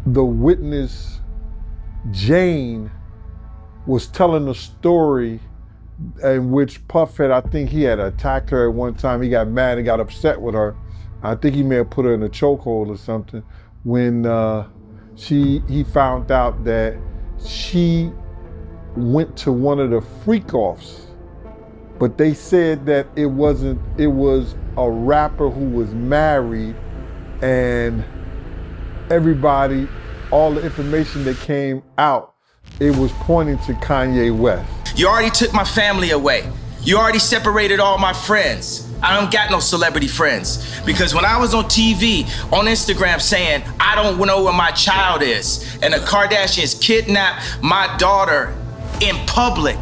the witness, Jane, was telling a story in which Puff I think he had attacked her at one time. He got mad and got upset with her. I think he may have put her in a chokehold or something when he found out that she went to one of the freak-offs. But they said that it was a rapper who was married, and everybody, all the information that came out, it was pointing to Kanye West. You already took my family away. You already separated all my friends. I don't got no celebrity friends. Because when I was on TV, on Instagram saying, I don't know where my child is, and the Kardashians kidnapped my daughter in public,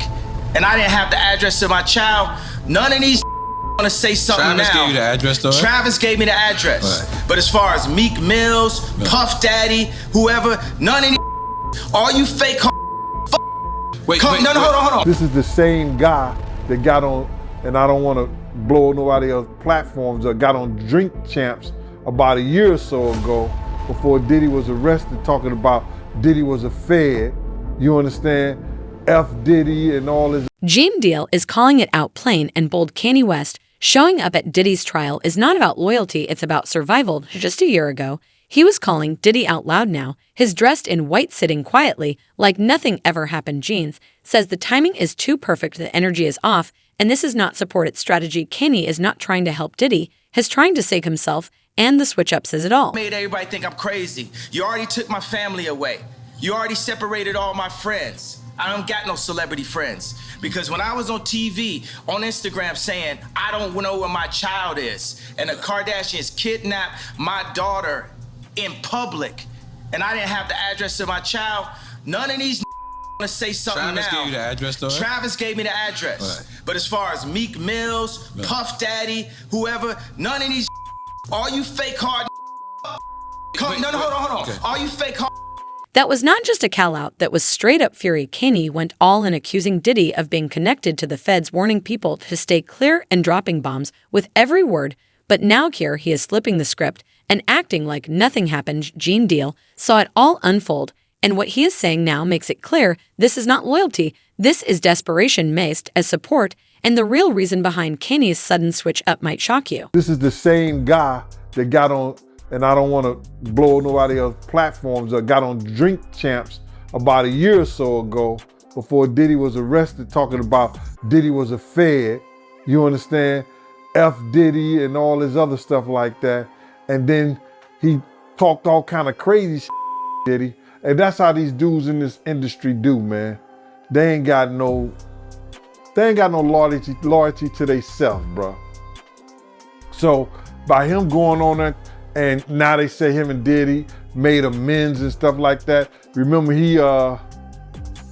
and I didn't have the address of my child, none of these want to say something Travis now. Gave you the address, though? Travis gave me the address. Right. But as far as Meek Mills, Puff Daddy, whoever, none of these, all you fake hold on. This is the same guy that got on, and I don't want to blow nobody else's platforms, or got on Drink Champs about a year or so ago before Diddy was arrested, talking about Diddy was a fed. You understand? F Diddy and all his. Gene Deal is calling it out plain and bold. Kanye West showing up at Diddy's trial is not about loyalty, it's about survival. Just a year ago, he was calling Diddy out loud now. His dressed in white sitting quietly like nothing ever happened. Jeans says the timing is too perfect, the energy is off, and this is not supported strategy. Kanye is not trying to help Diddy, he's trying to save himself, and the switch-up says it all. Made everybody think I'm crazy. You already took my family away. You already separated all my friends. I don't got no celebrity friends. Because when I was on TV, on Instagram saying, I don't know where my child is, and the Kardashians kidnapped my daughter in public, and I didn't have the address of my child, none of these want to say something Travis now. Gave you the address, though? Travis gave me the address. Right. But as far as Meek Mills, Puff Daddy, whoever, none of these all you fake hard hold on. Okay. All you fake hard. That was not just a call-out, that was straight-up fury. Kanye went all in, accusing Diddy of being connected to the feds, warning people to stay clear and dropping bombs with every word. But now here he is flipping the script and acting like nothing happened. Gene Deal saw it all unfold, and what he is saying now makes it clear this is not loyalty, this is desperation maced as support, and the real reason behind Kanye's sudden switch-up might shock you. This is the same guy that got on, and I don't want to blow nobody else's platforms, or got on Drink Champs about a year or so ago before Diddy was arrested, talking about Diddy was a fed. You understand? F Diddy and all his other stuff like that. And then he talked all kind of crazy shit, Diddy. And that's how these dudes in this industry do, man. They ain't got no loyalty to themselves, bro. So by him going on there, and now they say him and Diddy made amends and stuff like that. Remember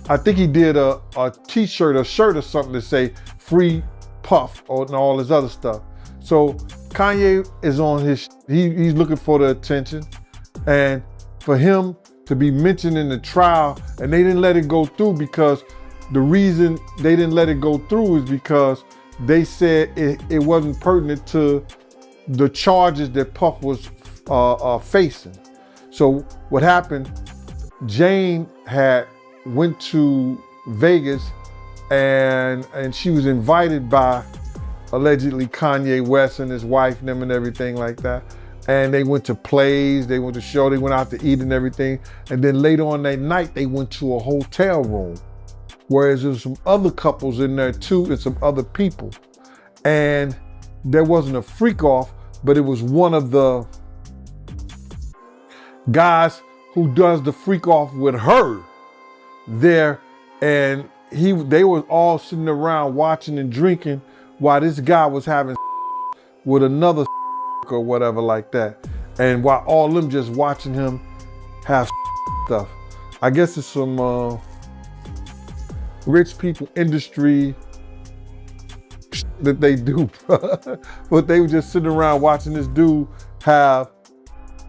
I think he did a t-shirt, a shirt or something to say free Puff and all his other stuff. So Kanye is on he's looking for the attention, and for him to be mentioned in the trial, and they didn't let it go through, because the reason they didn't let it go through is because they said it wasn't pertinent to the charges that Puff was facing. So what happened, Jane went to Vegas, and she was invited by allegedly Kanye West and his wife and them and everything like that. And they went to plays, they went to show, they went out to eat and everything. And then later on that night, they went to a hotel room, whereas there was some other couples in there too, and some other people. And there wasn't a freak off, but it was one of the guys who does the freak off with her there, and they were all sitting around watching and drinking while this guy was having with another or whatever like that, and while all of them just watching him have stuff. I guess it's some rich people industry that they do, but they were just sitting around watching this dude have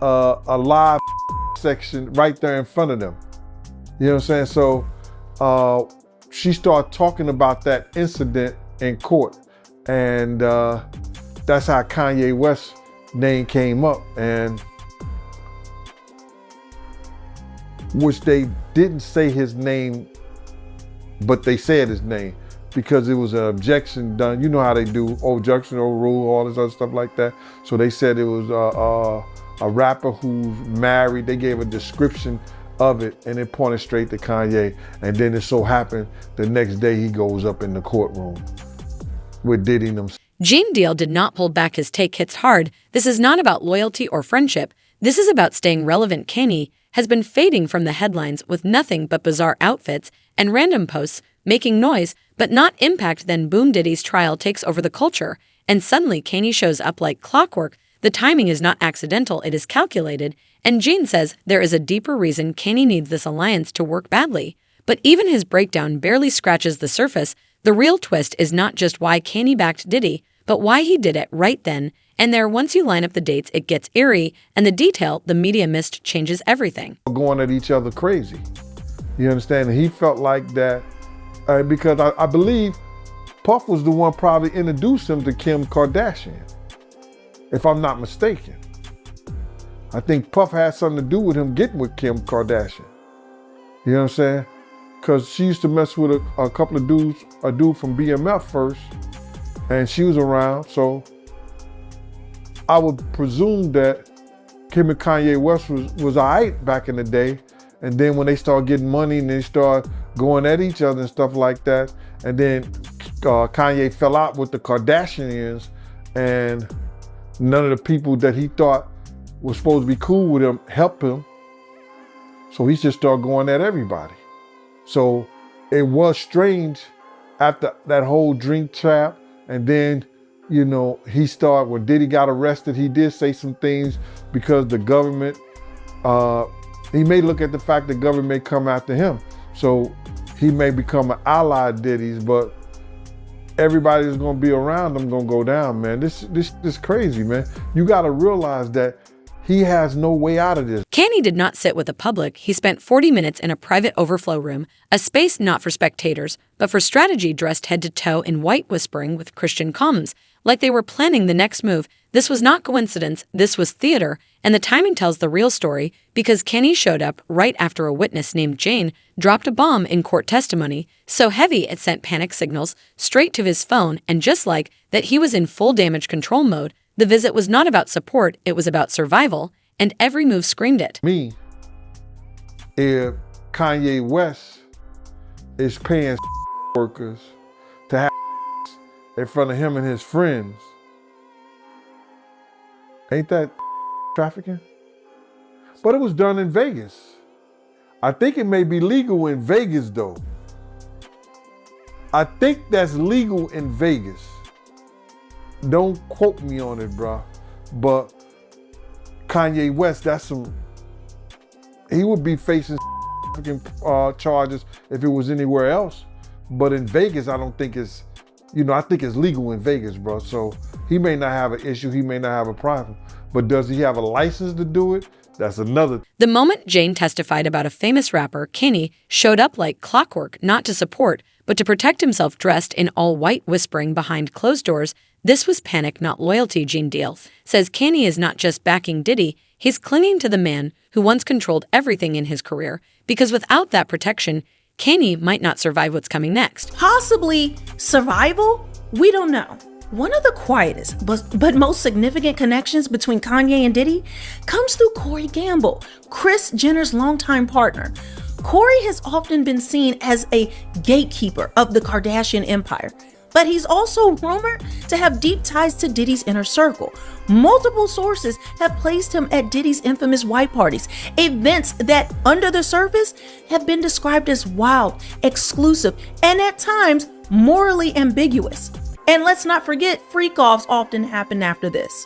a live section right there in front of them. You know what I'm saying? So she started talking about that incident in court, and that's how Kanye West's name came up. And which they didn't say his name, but they said his name because it was an objection done. You know how they do, objection, overrule, all this other stuff like that. So they said it was a rapper who's married. They gave a description of it and it pointed straight to Kanye. And then it so happened the next day he goes up in the courtroom with Diddy and them. Gene Deal did not pull back his take hits hard. This is not about loyalty or friendship. This is about staying relevant. Kanye has been fading from the headlines with nothing but bizarre outfits and random posts, making noise, but not impact. Then boom, Diddy's trial takes over the culture. And suddenly Kanye shows up like clockwork. The timing is not accidental, it is calculated. And Gene says there is a deeper reason Kanye needs this alliance to work badly. But even his breakdown barely scratches the surface. The real twist is not just why Kanye backed Diddy, but why he did it right then and there. Once you line up the dates, it gets eerie, and the detail the media missed changes everything. Going at each other crazy. You understand? And he felt like that because I believe Puff was the one probably introduced him to Kim Kardashian, if I'm not mistaken. I think Puff had something to do with him getting with Kim Kardashian. You know what I'm saying? Because she used to mess with a couple of dudes, a dude from BMF first, and she was around. So I would presume that Kim and Kanye West was all right back in the day. And then when they started getting money and they started going at each other and stuff like that, and then Kanye fell out with the Kardashians, and none of the people that he thought was supposed to be cool with him helped him. So he just started going at everybody. So it was strange after that whole drink trap. And then, you know, when Diddy got arrested, he did say some things because the government, he may look at the fact the government may come after him. So he may become an ally of Diddy's, but everybody that's gonna be around him gonna go down, man. This crazy, man. You gotta realize that he has no way out of this. Kanye did not sit with the public. He spent 40 minutes in a private overflow room, a space not for spectators, but for strategy, dressed head to toe in white, whispering with Christian comms, like they were planning the next move. This was not coincidence, this was theater, and the timing tells the real story because Kanye showed up right after a witness named Jane dropped a bomb in court testimony, so heavy it sent panic signals straight to his phone, and just like that he was in full damage control mode. The visit was not about support, it was about survival, and every move screamed it. Me, if Kanye West is paying workers to have in front of him and his friends, ain't that trafficking? But it was done in Vegas. I think it may be legal in Vegas though. I think that's legal in Vegas. Don't quote me on it, bro. But Kanye West, he would be facing charges if it was anywhere else. But in Vegas, I don't think it's, I think it's legal in Vegas, bro. So he may not have an issue, he may not have a problem. But does he have a license to do it? That's another. The moment Jane testified about a famous rapper, Kanye showed up like clockwork, not to support, but to protect himself, dressed in all white, whispering behind closed doors. This was panic, not loyalty. Gene Deal says Kanye is not just backing Diddy, he's clinging to the man who once controlled everything in his career, because without that protection, Kanye might not survive what's coming next. Possibly survival? We don't know. One of the quietest but most significant connections between Kanye and Diddy comes through Corey Gamble, Kris Jenner's longtime partner. Corey has often been seen as a gatekeeper of the Kardashian empire, but he's also rumored to have deep ties to Diddy's inner circle. Multiple sources have placed him at Diddy's infamous white parties, events that, under the surface, have been described as wild, exclusive, and at times morally ambiguous. And let's not forget, freak-offs often happen after this.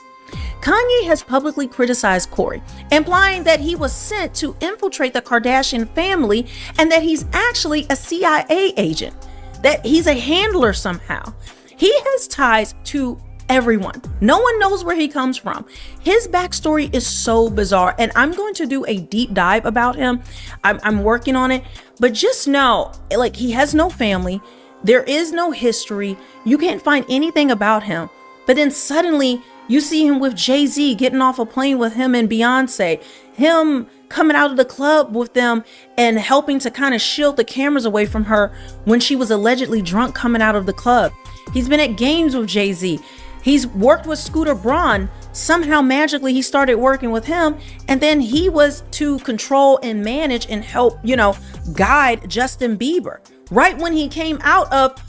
Kanye has publicly criticized Corey, implying that he was sent to infiltrate the Kardashian family and that he's actually a CIA agent, that he's a handler somehow. He has ties to everyone. No one knows where he comes from. His backstory is so bizarre, and I'm going to do a deep dive about him. I'm working on it, but just know, like, he has no family. There is no history. You can't find anything about him. But then suddenly You see him with Jay-Z getting off a plane with him and Beyonce, him coming out of the club with them and helping to kind of shield the cameras away from her when she was allegedly drunk coming out of the club. He's been at games with Jay-Z. He's worked with Scooter Braun. Somehow magically he started working with him, and then he was to control and manage and help, guide Justin Bieber right when he came out of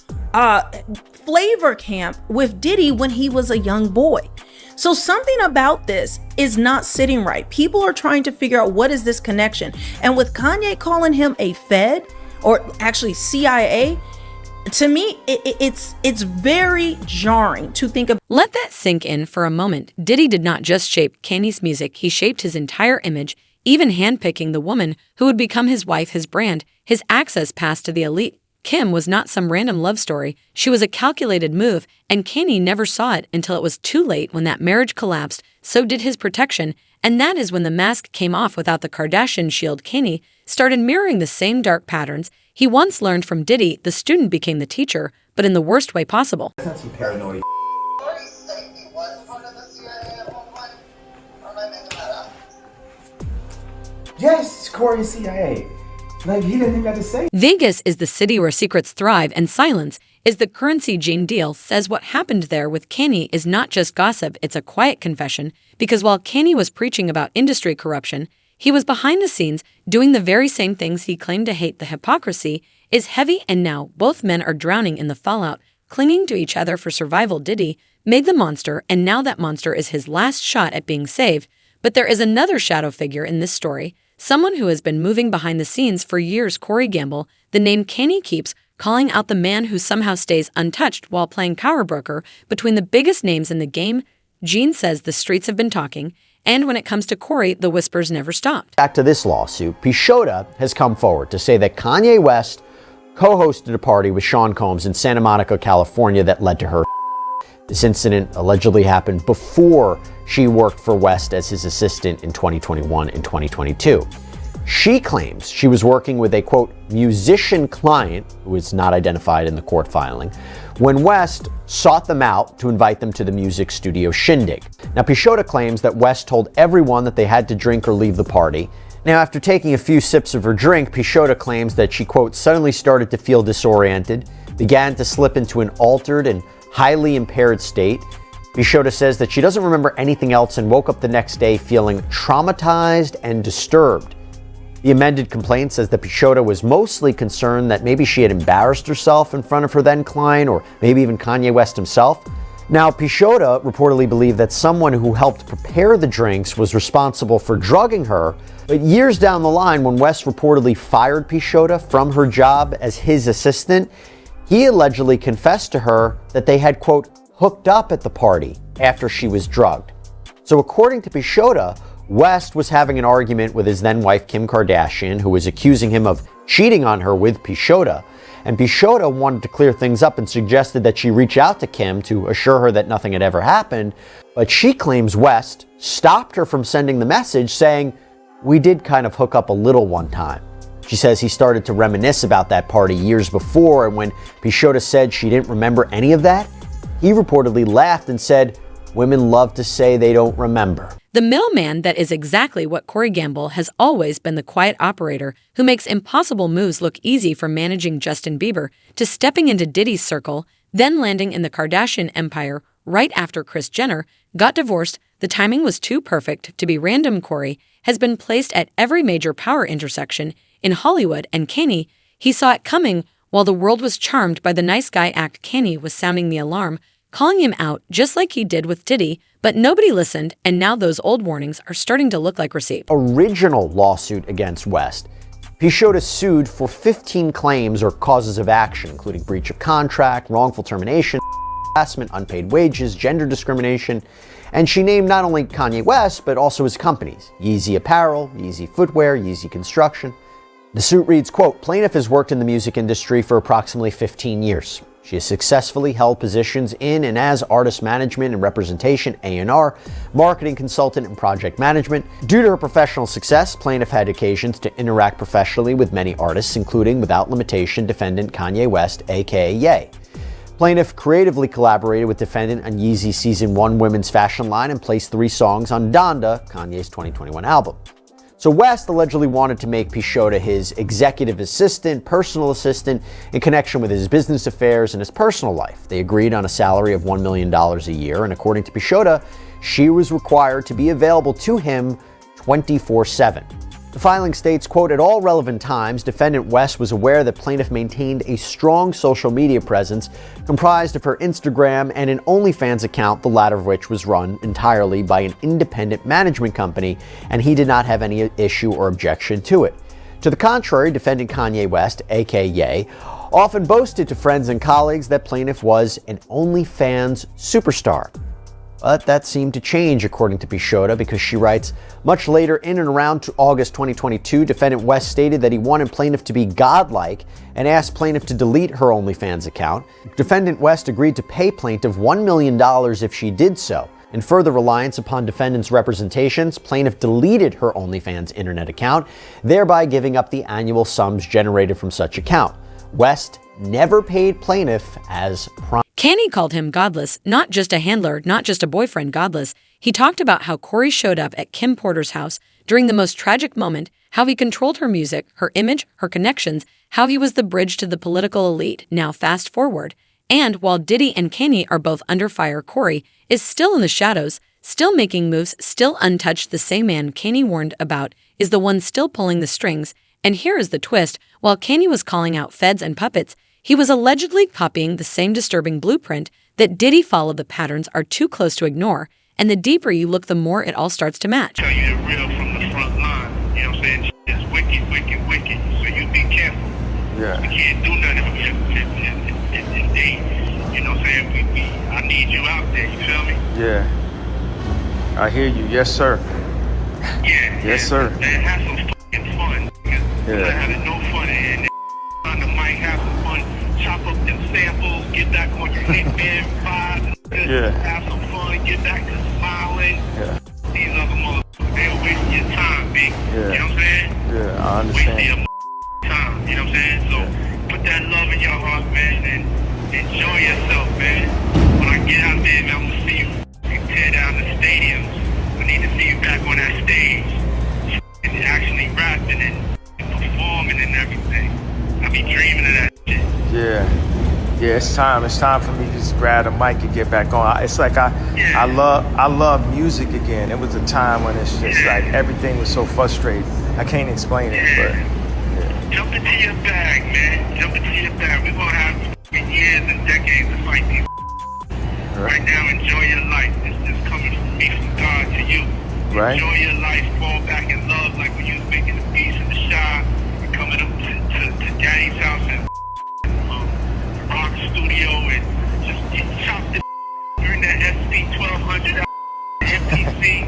Flavor Camp with Diddy when he was a young boy. So something about this is not sitting right. People are trying to figure out what is this connection. And with Kanye calling him a Fed, or actually CIA, to me, it's very jarring to think of. Let that sink in for a moment. Diddy did not just shape Kanye's music, he shaped his entire image, even handpicking the woman who would become his wife, his brand, his access pass to the elite. Kim was not some random love story. She was a calculated move, and Kanye never saw it until it was too late. When that marriage collapsed, so did his protection, and that is when the mask came off without the Kardashian shield. Kanye started mirroring the same dark patterns he once learned from Diddy. The student became the teacher, but in the worst way possible. That's not some paranoid. Yes, Corey is CIA. Like, he didn't think that to say. Vegas is the city where secrets thrive, and silence is the currency. Gene Deal says what happened there with Kanye is not just gossip, it's a quiet confession, because while Kanye was preaching about industry corruption, he was behind the scenes doing the very same things he claimed to hate. The hypocrisy is heavy, and now both men are drowning in the fallout, clinging to each other for survival. Diddy made the monster, and now that monster is his last shot at being saved. But there is another shadow figure in this story, someone who has been moving behind the scenes for years. Corey Gamble, the name Kanye keeps calling out, the man who somehow stays untouched while playing power broker between the biggest names in the game. Gene says the streets have been talking, and when it comes to Corey, the whispers never stopped. Back to this lawsuit, Pishota has come forward to say that Kanye West co-hosted a party with Sean Combs in Santa Monica, California that led to her. This incident allegedly happened before she worked for West as his assistant in 2021 and 2022. She claims she was working with a, quote, musician client, who is not identified in the court filing, when West sought them out to invite them to the music studio Shindig. Now, Pishota claims that West told everyone that they had to drink or leave the party. Now, after taking a few sips of her drink, Pishota claims that she, quote, suddenly started to feel disoriented, began to slip into an altered and highly impaired state. Pishota says that she doesn't remember anything else and woke up the next day feeling traumatized and disturbed. The amended complaint says that Pishota was mostly concerned that maybe she had embarrassed herself in front of her then client, or maybe even Kanye West himself. Now, Pishota reportedly believed that someone who helped prepare the drinks was responsible for drugging her. But years down the line, when West reportedly fired Pishota from her job as his assistant, he allegedly confessed to her that they had, quote, hooked up at the party after she was drugged. So according to Pishota, West was having an argument with his then wife, Kim Kardashian, who was accusing him of cheating on her with Pishota. And Pishota wanted to clear things up and suggested that she reach out to Kim to assure her that nothing had ever happened. But she claims West stopped her from sending the message, saying, we did kind of hook up a little one time. She says he started to reminisce about that party years before, and when Pishota said she didn't remember any of that, he reportedly laughed and said, women love to say they don't remember. The middleman that is exactly what Corey Gamble has always been, the quiet operator who makes impossible moves look easy, from managing Justin Bieber to stepping into Diddy's circle, then landing in the Kardashian empire right after Kris Jenner got divorced. The timing was too perfect to be random. Corey has been placed at every major power intersection in Hollywood, and Kanye, he saw it coming while the world was charmed by the nice guy act. Kanye was sounding the alarm, calling him out just like he did with Diddy, but nobody listened, and now those old warnings are starting to look like receipts. Original lawsuit against West, Pishota sued for 15 claims or causes of action, including breach of contract, wrongful termination, harassment, unpaid wages, gender discrimination, and she named not only Kanye West, but also his companies, Yeezy Apparel, Yeezy Footwear, Yeezy Construction. The suit reads, quote, plaintiff has worked in the music industry for approximately 15 years. She has successfully held positions in and as artist management and representation, A&R, marketing consultant, and project management. Due to her professional success, plaintiff had occasions to interact professionally with many artists, including, without limitation, defendant Kanye West, aka Ye. Plaintiff creatively collaborated with defendant on Yeezy's Season 1 women's fashion line and placed 3 songs on Donda, Kanye's 2021 album. So West allegedly wanted to make Peixoto his executive assistant, personal assistant, in connection with his business affairs and his personal life. They agreed on a salary of $1 million a year, and according to Peixoto, she was required to be available to him 24/7. The filing states, quote, "At all relevant times, defendant West was aware that plaintiff maintained a strong social media presence comprised of her Instagram and an OnlyFans account, the latter of which was run entirely by an independent management company, and he did not have any issue or objection to it. To the contrary, defendant Kanye West, aka Ye, often boasted to friends and colleagues that plaintiff was an OnlyFans superstar." But that seemed to change, according to Peixoto, because she writes, much later in and around August 2022, defendant West stated that he wanted plaintiff to be godlike and asked plaintiff to delete her OnlyFans account. Defendant West agreed to pay plaintiff $1 million if she did so. In further reliance upon defendant's representations, plaintiff deleted her OnlyFans internet account, thereby giving up the annual sums generated from such account. West never paid plaintiff as promised. Kanye called him godless, not just a handler, not just a boyfriend, godless. He talked about how Corey showed up at Kim Porter's house during the most tragic moment, how he controlled her music, her image, her connections, how he was the bridge to the political elite. Now fast forward. And while Diddy and Kanye are both under fire, Corey is still in the shadows, still making moves, still untouched. The same man Kanye warned about is the one still pulling the strings. And here is the twist. While Kanye was calling out feds and puppets, he was allegedly copying the same disturbing blueprint that Diddy followed. The patterns are too close to ignore, and the deeper you look, the more it all starts to match. Tell you the real from the front line. You know what I'm saying? It's wicked, wicked, wicked. So you be careful. Yeah. We can't do nothing if they, you know what I'm saying? I need you out there, you feel me? Yeah. I hear you. Yes, sir. Yeah. Yes, sir. And have some fucking fun. Yeah. Not having no fun and on the mic, have some fun. Chop up them samples, get back on your Hitman vibe, Yeah. have some fun, get back to smiling. Yeah. These other motherfuckers, they'll waste your time, big. Yeah. You know what I'm saying? Yeah, I Waste understand. your time, you know what I'm saying? So put that love in your heart, man, and enjoy yourself, man. When I get out there, man, I'm gonna see you tear down the stadiums. I need to see you back on that stage, and actually rapping and performing and everything. I be dreaming of that shit. Yeah, it's time. It's time for me to just grab the mic and get back on. It's like I love music again. It was a time when it's just like everything was so frustrating. I can't explain it, but yeah. Jump into your bag, man. Jump into your bag. We're gonna have years and decades to fight these. Right now, enjoy your life. It's just coming from me, from God to you. Right. Enjoy your life. Fall back in love, like when you was making the beats in the shop, and coming up to Daddy's house and rock studio and just chop the during that SD 1200 MPC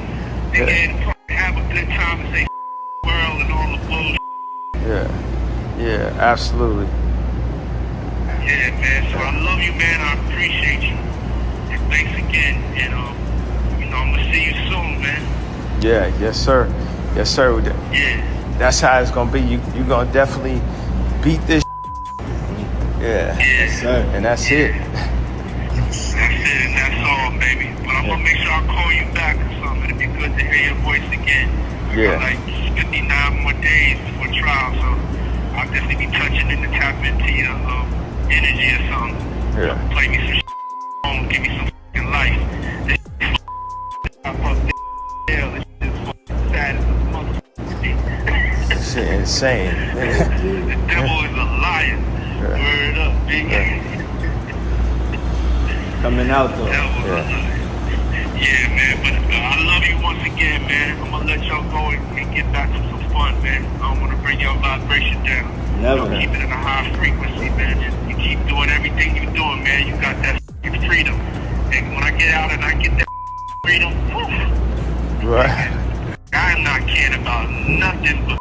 and have a good time and say world and all the bullshit. Yeah, absolutely. Yeah, man. So I love you, man. I appreciate you. And thanks again. And I'm gonna see you soon, man. Yeah, yes, sir. Yes, sir. Yeah. That's how it's gonna be. You gonna definitely beat this. Yeah. Yeah. And that's it. That's it, and that's all, baby. But I'm gonna make sure I call you back or something. It'd be good to hear your voice again. Yeah. Like 59 more days before trial, so I'll definitely be touching in to tap into your energy or something. Yeah. Play me some home, give me some fucking life. This I fuck this hell, this shit is fucking sad as a motherfucker. Shit insane. The devil is a liar. Word up, big. Coming out though. Yeah, man, but I love you once again, man. I'm gonna let y'all go and get back to some fun, man. I don't wanna bring your vibration down. Never. Keep it in a high frequency, man. Just you keep doing everything you're doing, man. You got that freedom. And when I get out and I get that freedom, whew, Right. I am not caring about nothing but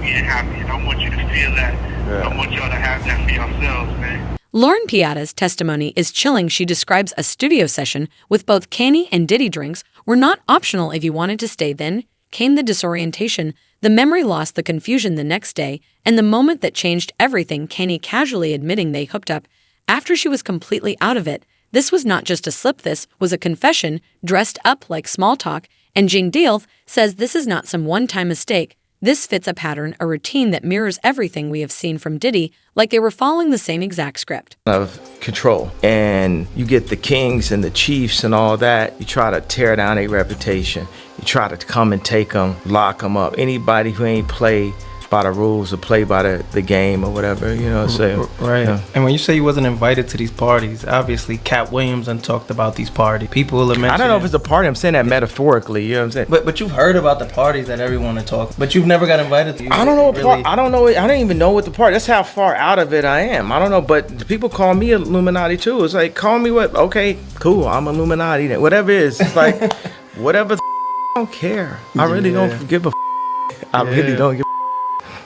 being happy. And I want you to feel that. Yeah. I want y'all to have that for yourselves, man. Lauren Piatta's testimony is chilling. She describes a studio session with both Kanye and Diddy drinks were not optional if you wanted to stay. Then came the disorientation, the memory loss, the confusion the next day, and the moment that changed everything, Kanye casually admitting they hooked up after she was completely out of it. This was not just a slip, this was a confession dressed up like small talk, and Jane Deal says this is not some one-time mistake. This fits a pattern, a routine that mirrors everything we have seen from Diddy, like they were following the same exact script. Of control. And you get the kings and the chiefs and all that. You try to tear down their reputation. You try to come and take them, lock them up. Anybody who ain't play by the rules or play by the game or whatever, you know what I'm saying? Right. Yeah. And when you say you wasn't invited to these parties, obviously Cat Williams done talked about these parties. People will mention I don't know if it's a party. I'm saying that metaphorically. You know what I'm saying? But you've heard about the parties that everyone are talking. But you've never got invited to. I don't know what part. I don't know. I don't even know what the party. That's how far out of it I am. I don't know. But people call me Illuminati too. It's like, call me what? Okay, cool. I'm Illuminati. Then. Whatever it is. It's like whatever. I don't care. I really don't give a. I really don't give.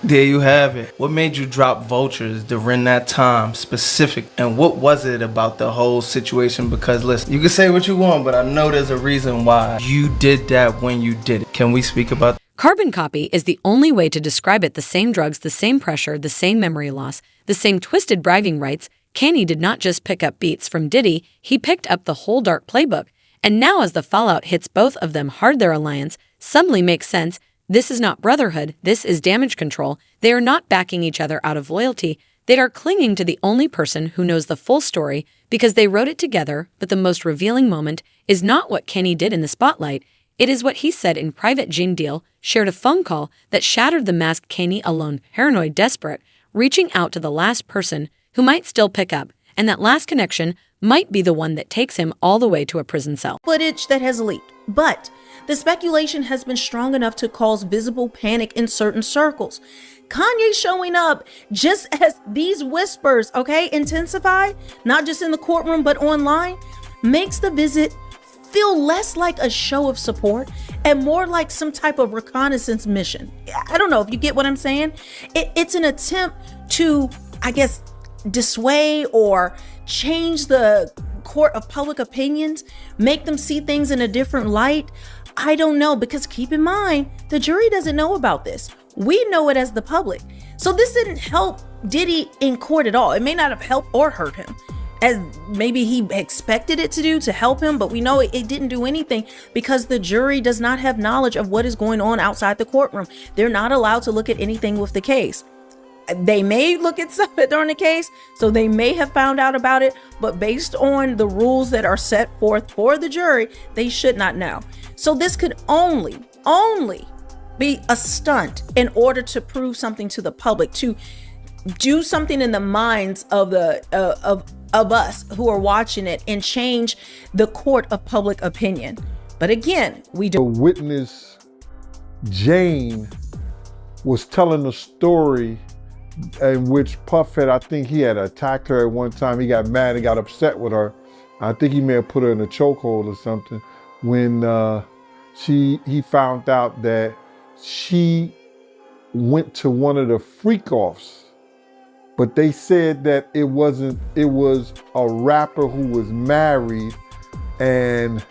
There you have it. What made you drop Vultures during that time specific? And what was it about the whole situation? Because listen, you can say what you want, but I know there's a reason why you did that when you did it. Can we speak about that? Carbon copy is the only way to describe it. The same drugs, the same pressure, the same memory loss, the same twisted bragging rights. Kanye did not just pick up beats from Diddy, he picked up the whole dark playbook. And now as the fallout hits both of them hard, their alliance suddenly makes sense. This is not brotherhood, this is damage control. They are not backing each other out of loyalty. They are clinging to the only person who knows the full story because they wrote it together, but the most revealing moment is not what Kanye did in the spotlight. It is what he said in private. Jane Deal shared a phone call that shattered the masked Kanye alone, paranoid, desperate, reaching out to the last person who might still pick up, and that last connection might be the one that takes him all the way to a prison cell. Footage that has leaked, but the speculation has been strong enough to cause visible panic in certain circles. Kanye showing up just as these whispers, intensify, not just in the courtroom, but online, makes the visit feel less like a show of support and more like some type of reconnaissance mission. I don't know if you get what I'm saying. It's an attempt to, dissuade or change the court of public opinions, make them see things in a different light. I don't know, because keep in mind, the jury doesn't know about this. We know it as the public. So this didn't help Diddy in court at all. It may not have helped or hurt him, as maybe he expected it to do to help him, but we know it didn't do anything because the jury does not have knowledge of what is going on outside the courtroom. They're not allowed to look at anything with the case. They may look at something during the case, so they may have found out about it, but based on the rules that are set forth for the jury, they should not know. So this could only be a stunt in order to prove something to the public, to do something in the minds of the of us who are watching it and change the court of public opinion. But again, we don't. The witness, Jane, was telling a story in which Puff had, I think he had attacked her at one time. He got mad and got upset with her. I think he may have put her in a chokehold or something when he found out that she went to one of the freak-offs. But they said that it was a rapper who was married, and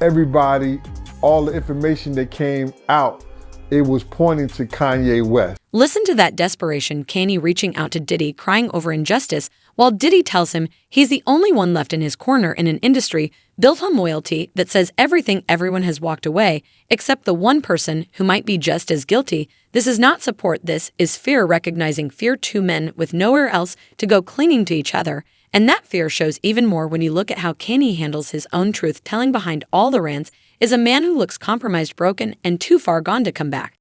everybody, all the information that came out, it was pointing to Kanye West. Listen to that desperation, Kanye reaching out to Diddy, crying over injustice, while Diddy tells him he's the only one left in his corner in an industry built on loyalty that says everyone has walked away, except the one person who might be just as guilty. This is not support, this is fear, recognizing fear. Two men with nowhere else to go, clinging to each other. And that fear shows even more when you look at how Kanye handles his own truth. Telling behind all the rants is a man who looks compromised, broken, and too far gone to come back.